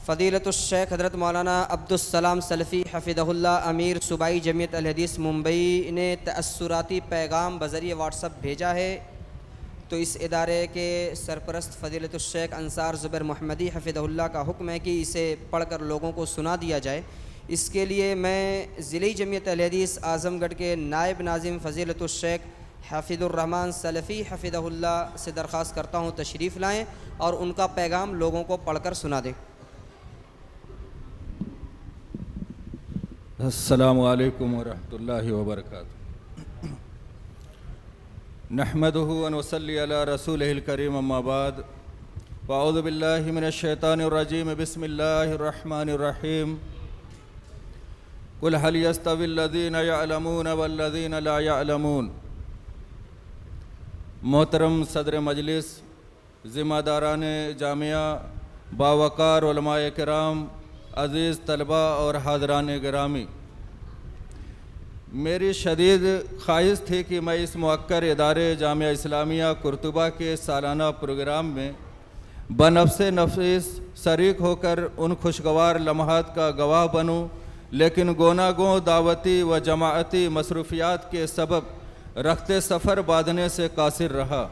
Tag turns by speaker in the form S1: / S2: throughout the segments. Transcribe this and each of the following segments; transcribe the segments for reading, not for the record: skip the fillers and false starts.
S1: فضیلت الشیخ حضرت مولانا عبدالسلام سلفی حفظہ اللہ امیر صوبائی جمعیت الحدیث ممبئی نے تأثراتی پیغام بذریعہ واٹس ایپ بھیجا ہے، تو اس ادارے کے سرپرست فضیلت الشیخ انصار زبیر محمدی حفظہ اللہ کا حکم ہے کہ اسے پڑھ کر لوگوں کو سنا دیا جائے۔ اس کے لیے میں ضلعی جمعیت الحدیث اعظم گڑھ کے نائب ناظم فضیلت الشیخ حافظ الرحمن سلفی حفظہ اللہ سے درخواست کرتا ہوں تشریف لائیں اور ان کا پیغام لوگوں کو پڑھ کر سنا دیں۔
S2: السلام علیکم ورحمۃ اللہ وبرکاتہ۔ نحمدہ ونصلی علی رسولہ الکریم، اما بعد، فاعوذ باللہ من الشیطان الرجیم، بسم اللہ الرحمن الرحیم۔ قل هل يستوي الذین یعلمون والذین لا یعلمون۔ محترم صدر مجلس، ذمہ داران جامعہ، باوقار علماء کرام، عزیز طلباء اور حاضران گرامی، میری شدید خواہش تھی کہ میں اس موقر ادارے جامعہ اسلامیہ قرطبہ کے سالانہ پروگرام میں بنفس نفیس شریک ہو کر ان خوشگوار لمحات کا گواہ بنوں، لیکن گوناگوں دعوتی و جماعتی مصروفیات کے سبب رخت سفر باندھنے سے قاصر رہا۔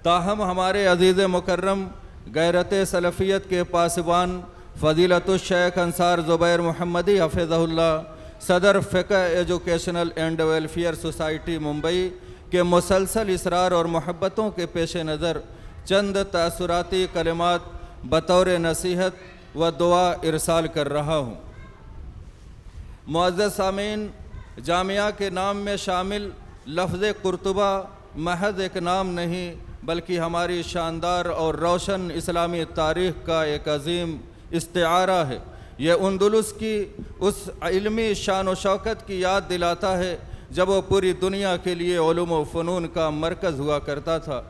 S2: تاہم ہمارے عزیز مکرم غیرت سلفیت کے پاسبان فضیلت الشیخ انصار زبیر محمدی حفظہ اللہ، صدر فقہ educational and welfare society Mumbai کے مسلسل اصرار اور محبتوں کے پیش نظر چند تأثراتی کلمات بطور نصیحت و دعا ارسال کر رہا ہوں۔ معزز سامعین، جامعہ کے نام میں شامل لفظ قرطبہ محض ایک نام نہیں بلکہ ہماری شاندار اور روشن اسلامی تاریخ کا ایک عظیم استعارہ ہے۔ یہ اندلس کی اس علمی شان و شوکت کی یاد دلاتا ہے جب وہ پوری دنیا کے لیے علوم و فنون کا مرکز ہوا کرتا تھا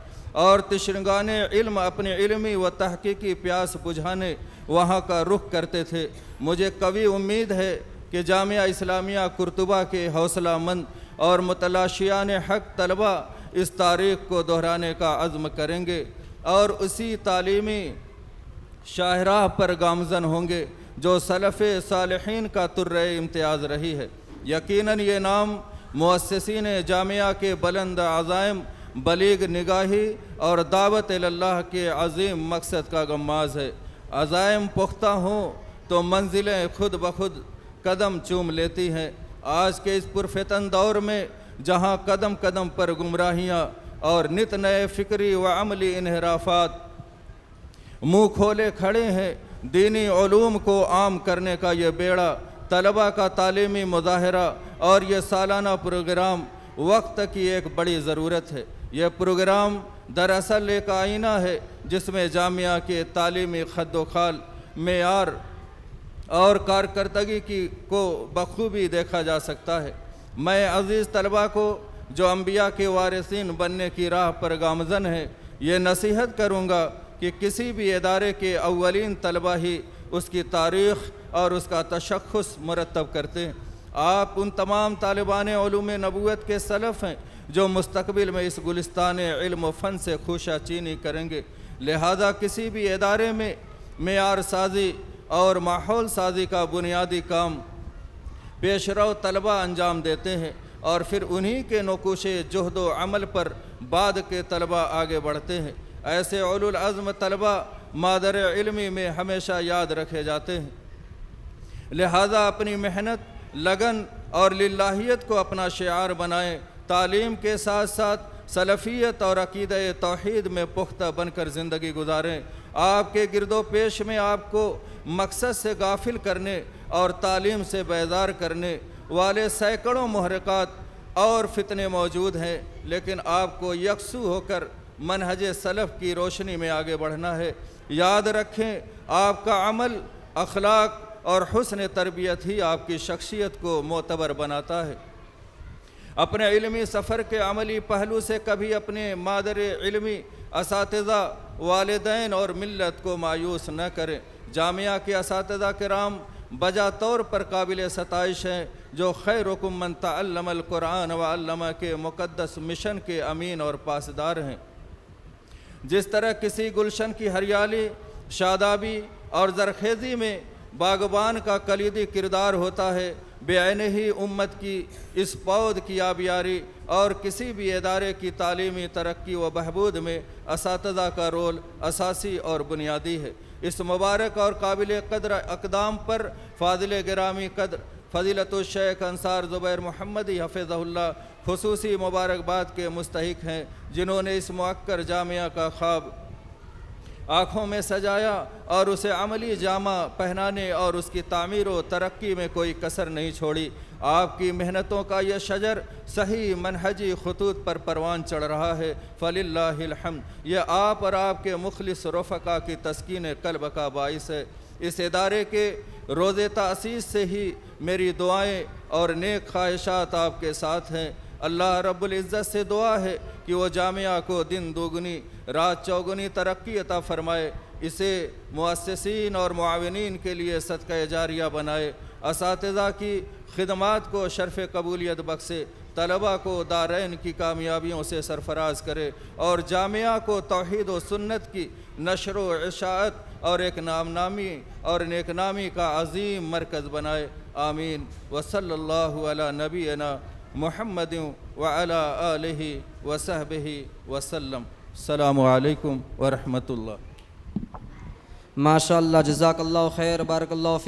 S2: اور تشنگان علم اپنی علمی و تحقیقی پیاس بجھانے وہاں کا رخ کرتے تھے۔ مجھے قوی امید ہے کہ جامعہ اسلامیہ قرطبہ کے حوصلہ مند اور متلاشیان حق طلبہ اس تاریخ کو دہرانے کا عزم کریں گے اور اسی تعلیمی شاہراہ پر گامزن ہوں گے جو سلف صالحین کا طرۂ امتیاز رہی ہے۔ یقیناً یہ نام مؤسسین جامعہ کے بلند عزائم، بلیغ نگاہی اور دعوت اللہ کے عظیم مقصد کا غماز ہے۔ عزائم پختہ ہوں تو منزلیں خود بخود قدم چوم لیتی ہیں۔ آج کے اس پرفتن دور میں جہاں قدم قدم پر گمراہیاں اور نت نئے فکری و عملی انحرافات منہ کھولے کھڑے ہیں، دینی علوم کو عام کرنے کا یہ بیڑا، طلباء کا تعلیمی مظاہرہ اور یہ سالانہ پروگرام وقت کی ایک بڑی ضرورت ہے۔ یہ پروگرام دراصل ایک آئینہ ہے جس میں جامعہ کے تعلیمی خد و خال، معیار اور کارکردگی کو بخوبی دیکھا جا سکتا ہے۔ میں عزیز طلباء کو جو انبیاء کے وارثین بننے کی راہ پر گامزن ہیں یہ نصیحت کروں گا کہ کسی بھی ادارے کے اولین طلبہ ہی اس کی تاریخ اور اس کا تشخص مرتب کرتے ہیں۔ آپ ان تمام طالبان علوم نبوت کے سلف ہیں جو مستقبل میں اس گلستان علم و فن سے خوشہ چینی کریں گے، لہذا کسی بھی ادارے میں معیار سازی اور ماحول سازی کا بنیادی کام پیشرو طلبہ انجام دیتے ہیں اور پھر انہی کے نقوش جہد و عمل پر بعد کے طلبہ آگے بڑھتے ہیں۔ ایسے اولو العزم طلبہ مادر علمی میں ہمیشہ یاد رکھے جاتے ہیں، لہذا اپنی محنت، لگن اور للہیت کو اپنا شعار بنائیں۔ تعلیم کے ساتھ ساتھ سلفیت اور عقیدہ توحید میں پختہ بن کر زندگی گزاریں۔ آپ کے گرد و پیش میں آپ کو مقصد سے غافل کرنے اور تعلیم سے بیزار کرنے والے سینکڑوں محرکات اور فتنے موجود ہیں، لیکن آپ کو یکسو ہو کر منہج سلف کی روشنی میں آگے بڑھنا ہے۔ یاد رکھیں، آپ کا عمل، اخلاق اور حسن تربیت ہی آپ کی شخصیت کو معتبر بناتا ہے۔ اپنے علمی سفر کے عملی پہلو سے کبھی اپنے مادر علمی، اساتذہ، والدین اور ملت کو مایوس نہ کریں۔ جامعہ کے اساتذہ کرام بجا طور پر قابل ستائش ہیں جو خیرکم من تعلم القرآن وعلمہ کے مقدس مشن کے امین اور پاسدار ہیں۔ جس طرح کسی گلشن کی ہریالی، شادابی اور زرخیزی میں باغبان کا کلیدی کردار ہوتا ہے۔ بے عین ہی امت کی اس پود کی آبیاری اور کسی بھی ادارے کی تعلیمی ترقی و بہبود میں اساتذہ کا رول اساسی اور بنیادی ہے۔ اس مبارک اور قابل قدر اقدام پر فاضل گرامی قدر فضیلت الشیخ انصار زبیر محمدی حفظہ اللہ خصوصی مبارکباد کے مستحق ہیں، جنہوں نے اس معکر جامعہ کا خواب آنکھوں میں سجایا اور اسے عملی جامہ پہنانے اور اس کی تعمیر و ترقی میں کوئی کسر نہیں چھوڑی۔ آپ کی محنتوں کا یہ شجر صحیح منہجی خطوط پر پروان چڑھ رہا ہے، فللہ الحمد۔ یہ آپ اور آپ کے مخلص رفقا کی تسکین قلب کا باعث ہے۔ اس ادارے کے روز تأسیس سے ہی میری دعائیں اور نیک خواہشات آپ کے ساتھ ہیں۔ اللہ رب العزت سے دعا ہے کہ وہ جامعہ کو دن دوگنی رات چوگنی ترقی عطا فرمائے، اسے مؤسسین اور معاونین کے لیے صدقہ جاریہ بنائے، اساتذہ کی خدمات کو شرف قبولیت بخشے، طلباء کو دارین کی کامیابیوں سے سرفراز کرے اور جامعہ کو توحید و سنت کی نشر و اشاعت اور ایک نیک نامی کا عظیم مرکز بنائے۔ آمین۔ وصلی اللہ علی نبینا محمد وعلی آلہ وصحبہ وسلم۔ السلام علیکم ورحمۃ اللہ۔
S1: ماشاء اللہ، جزاک اللہ خیر، بارک اللہ فیک۔